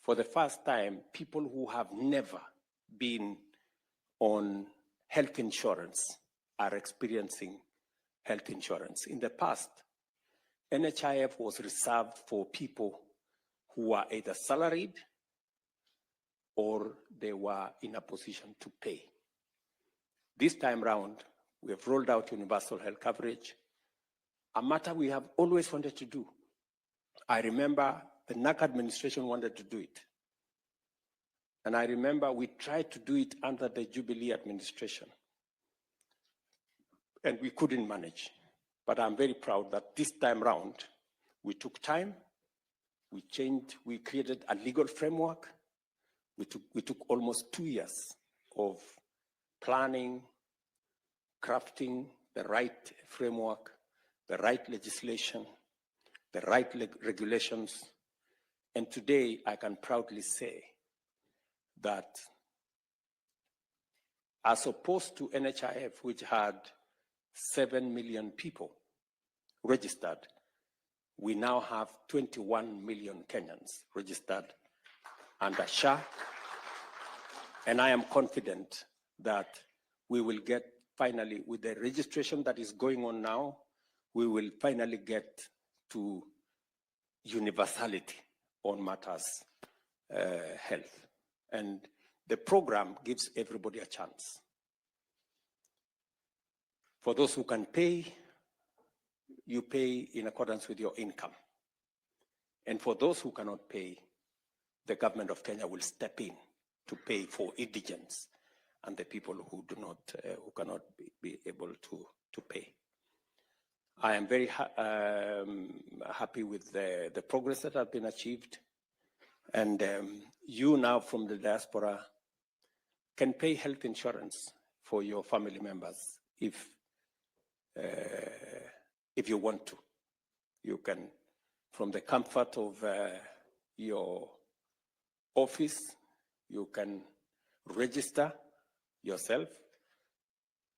for the first time, people who have never been on health insurance are experiencing health insurance. In the past, NHIF was reserved for people who are either salaried or they were in a position to pay. This time round, we have rolled out universal health coverage, a matter we have always wanted to do. I remember the NAC administration wanted to do it. And I remember we tried to do it under the Jubilee administration. And we couldn't manage. But I'm very proud that this time round, we took time, we created a legal framework. We took almost 2 years of planning, crafting the right framework, the right legislation, the right regulations. And today I can proudly say that as opposed to NHIF, which had 7 million people registered, we now have 21 million Kenyans registered under SHA. And I am confident that we will get finally, with the registration that is going on now, we will finally get to universality on matters health. And the program gives everybody a chance. For those who can pay, you pay in accordance with your income. And for those who cannot pay, the government of Kenya will step in to pay for indigents and the people who do not, who cannot be able to pay. I am very happy with the progress that has been achieved. And you now from the diaspora can pay health insurance for your family members if you want to. You can, from the comfort of your office, you can register yourself.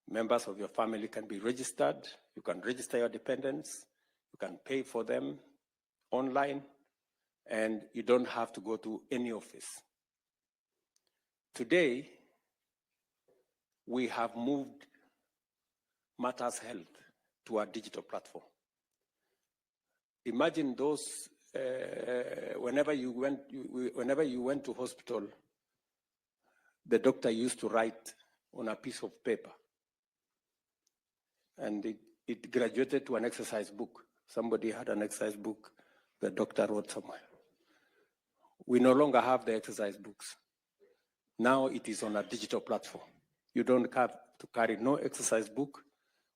Members of your family can be registered. You can register your dependents. You can pay for them online, and you don't have to go to any office. Today, we have moved Matters Health to a digital platform. Imagine those, whenever you went to hospital, the doctor used to write on a piece of paper, and it graduated to an exercise book. Somebody had an exercise book the doctor wrote somewhere. We no longer have the exercise books. Now it is on a digital platform. You don't have to carry no exercise book.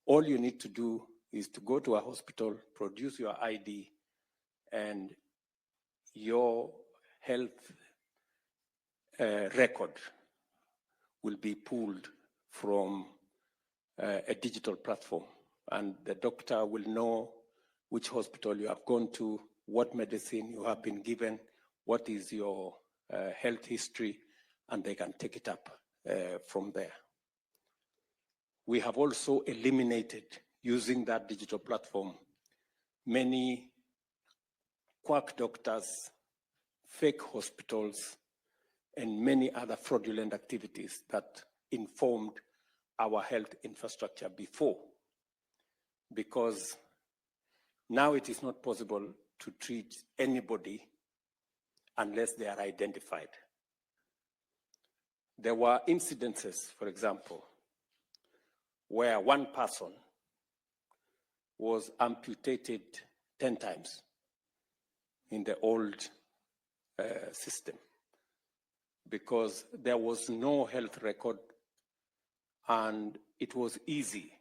All you need to do is to go to a hospital, produce your ID, and your health record will be pulled from a digital platform. And the doctor will know which hospital you have gone to, what medicine you have been given, what is your health history, and they can take it up from there. We have also eliminated, using that digital platform, many quack doctors, fake hospitals, and many other fraudulent activities that informed our health infrastructure before. Because now it is not possible to treat anybody unless they are identified. There were incidences, for example, where one person was amputated 10 times in the old system because there was no health record, and it was easy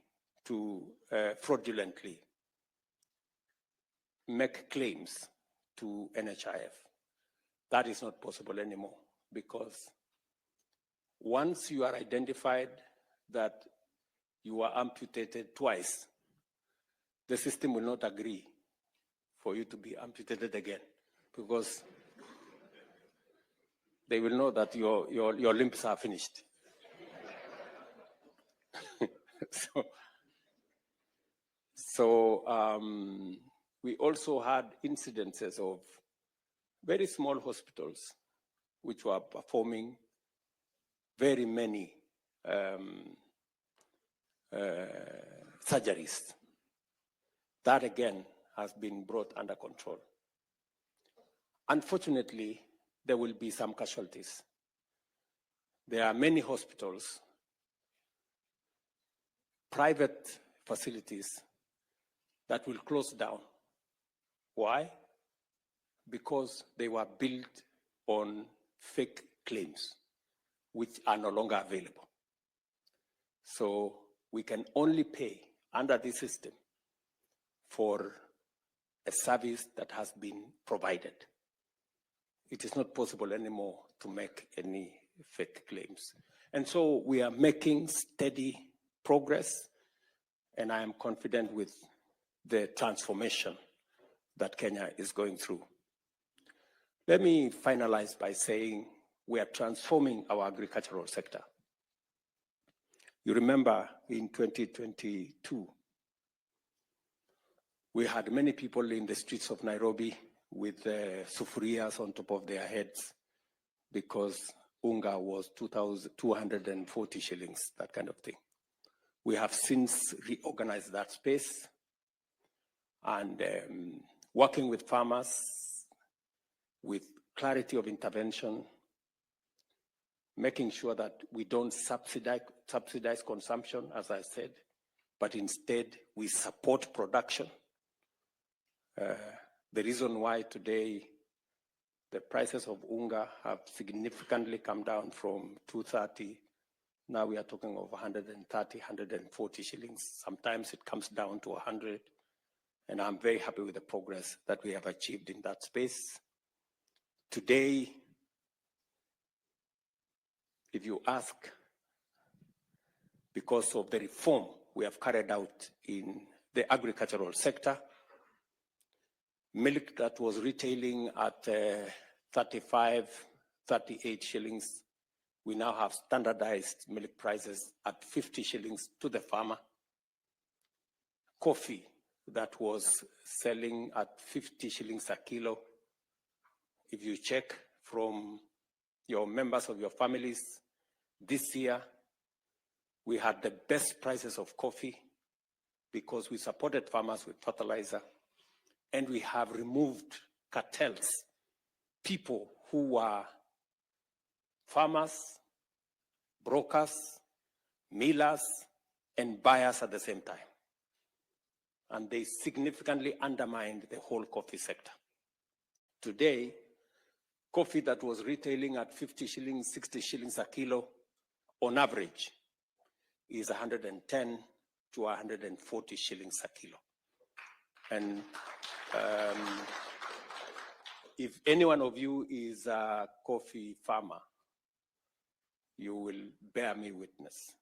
to fraudulently make claims to NHIF. That is not possible anymore, because once you are identified that you are amputated twice, the system will not agree for you to be amputated again, because they will know that your limbs are finished. So we also had incidences of very small hospitals which were performing very many surgeries. That again has been brought under control. Unfortunately, there will be some casualties. There are many hospitals, private facilities that will close down. Why? Because they were built on fake claims, which are no longer available. So we can only pay under this system for a service that has been provided. It is not possible anymore to make any fake claims. And so we are making steady progress, and I am confident with the transformation that Kenya is going through. Let me finalize by saying we are transforming our agricultural sector. You remember in 2022, we had many people in the streets of Nairobi with sufurias on top of their heads because unga was 240 shillings, that kind of thing. We have since reorganized that space and working with farmers with clarity of intervention, making sure that we don't subsidize consumption, as I said, but instead we support production. The reason why today the prices of unga have significantly come down from 230, now we are talking of 130, 140 shillings. Sometimes it comes down to 100, and I'm very happy with the progress that we have achieved in that space. Today, if you ask, because of the reform we have carried out in the agricultural sector, milk that was retailing at 35, 38 shillings, we now have standardized milk prices at 50 shillings to the farmer. Coffee that was selling at 50 shillings a kilo, if you check from your members of your families, this year we had the best prices of coffee because we supported farmers with fertilizer, and we have removed cartels, people who were farmers, brokers, millers, and buyers at the same time. And they significantly undermined the whole coffee sector. Today, coffee that was retailing at 50 shillings, 60 shillings a kilo, on average, is 110 to 140 shillings a kilo. And if any one of you is a coffee farmer, you will bear me witness.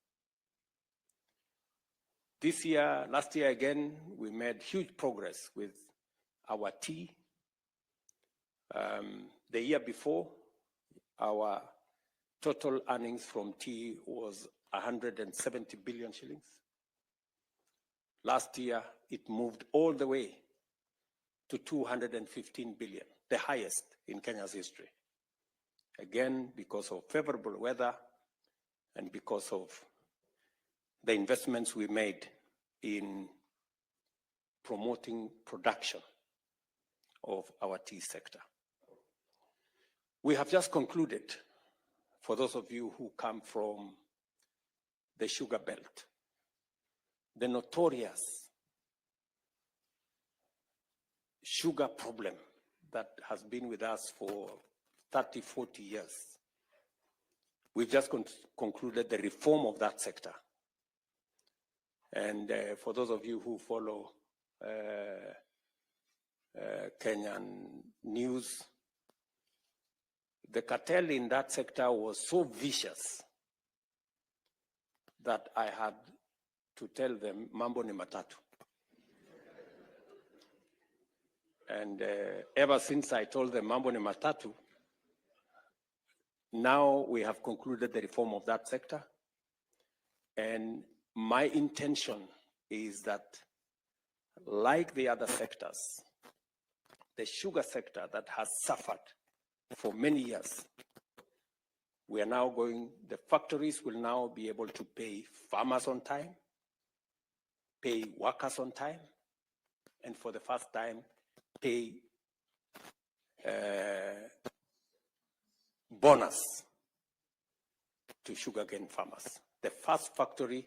This year, last year again, we made huge progress with our tea. The year before, our total earnings from tea was 170 billion shillings. Last year, it moved all the way to 215 billion, the highest in Kenya's history. Again, because of favorable weather and because of the investments we made in promoting production of our tea sector. We have just concluded, for those of you who come from the sugar belt, the notorious sugar problem that has been with us for 30, 40 years. We've just concluded the reform of that sector. And for those of you who follow Kenyan news, the cartel in that sector was so vicious that I had to tell them, mambo ni matatu. And ever since I told them mambo ni matatu, now we have concluded the reform of that sector. And my intention is that, like the other sectors, the sugar sector that has suffered for many years We are now going, the factories will now be able to pay farmers on time, pay workers on time, and for the first time, pay bonus to sugarcane farmers. The first factory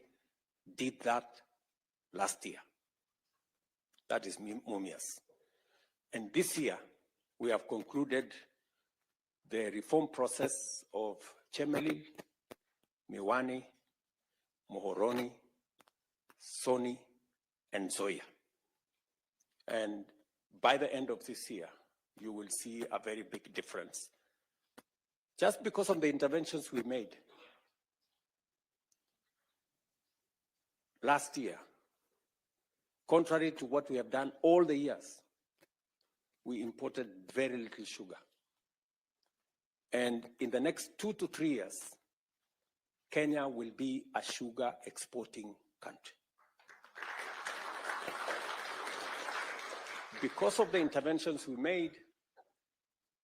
did that last year. That is Mumias. And this year, we have concluded the reform process of Chemelil, Miwani, Mohoroni, Soni, and Zoya. And by the end of this year, you will see a very big difference. Just because of the interventions we made. Last year, contrary to what we have done all the years, we imported very little sugar. And in the next 2 to 3 years, Kenya will be a sugar exporting country. Because of the interventions we made,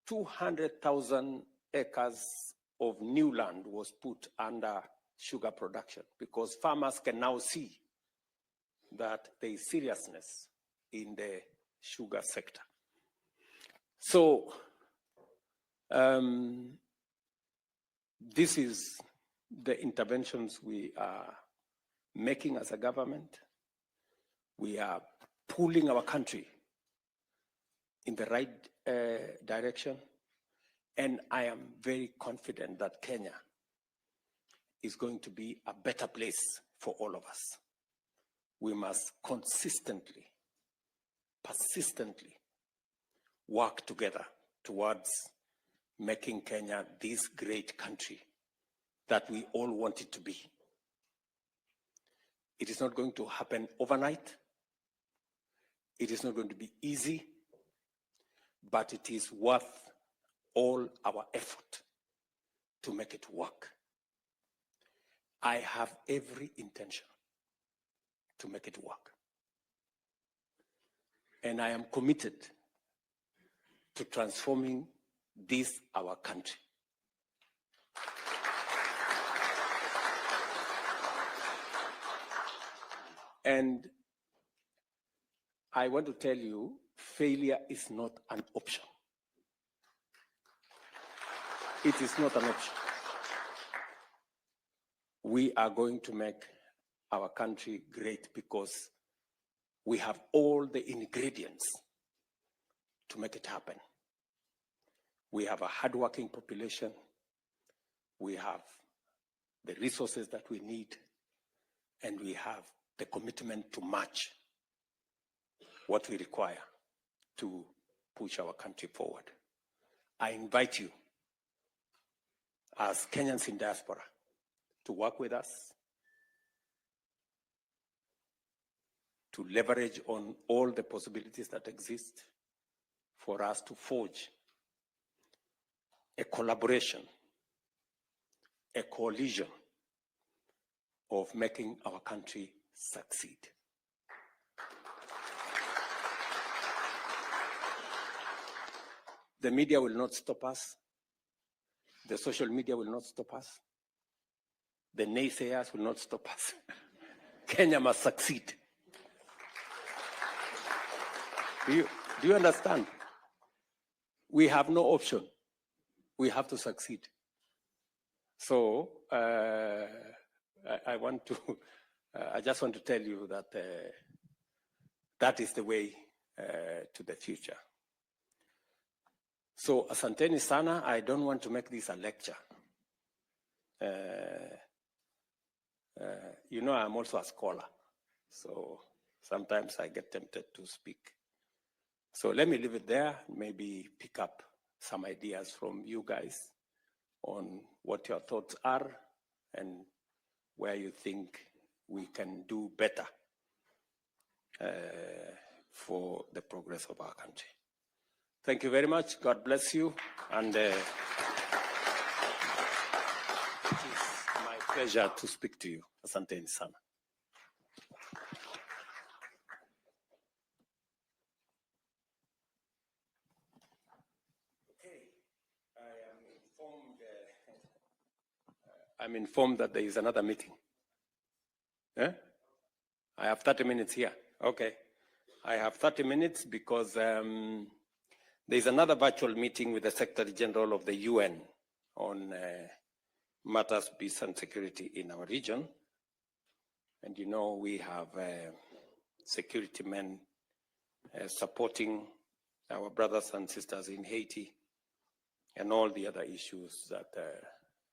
200,000 acres of new land was put under sugar production, because farmers can now see that there is seriousness in the sugar sector. So this is the interventions we are making as a government. We are pulling our country in the right direction, and I am very confident that Kenya is going to be a better place for all of us. We must consistently, persistently work together towards making Kenya this great country that we all want it to be. It is not going to happen overnight. It is not going to be easy, but it is worth all our effort to make it work. I have every intention to make it work. And I am committed to transforming this, our country. And I want to tell you, failure is not an option. It is not an option. We are going to make our country great because we have all the ingredients to make it happen. We have a hardworking population. We have the resources that we need, and we have the commitment to match what we require to push our country forward. I invite you, as Kenyans in diaspora, to work with us, to leverage on all the possibilities that exist for us to forge a collaboration, a coalition of making our country succeed. The media will not stop us. The social media will not stop us. The naysayers will not stop us. Kenya must succeed. Do you understand? We have no option. We have to succeed. So I just want to tell you that that is the way to the future. So asanteni sana. I don't want to make this a lecture. You know, I'm also a scholar, so sometimes I get tempted to speak. So let me leave it there, maybe pick up some ideas from you guys on what your thoughts are and where you think we can do better for the progress of our country. Thank you very much. God bless you. And it is my pleasure to speak to you. Asanteni sana. Okay, I am informed I'm informed that there is another meeting. Eh? I have 30 minutes here. Okay. I have 30 minutes because there's another virtual meeting with the Secretary General of the UN on matters of peace and security in our region. And you know, we have security men supporting our brothers and sisters in Haiti and all the other issues that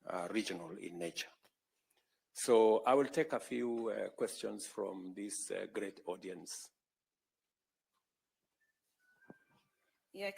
are regional in nature. So I will take a few questions from this great audience. Your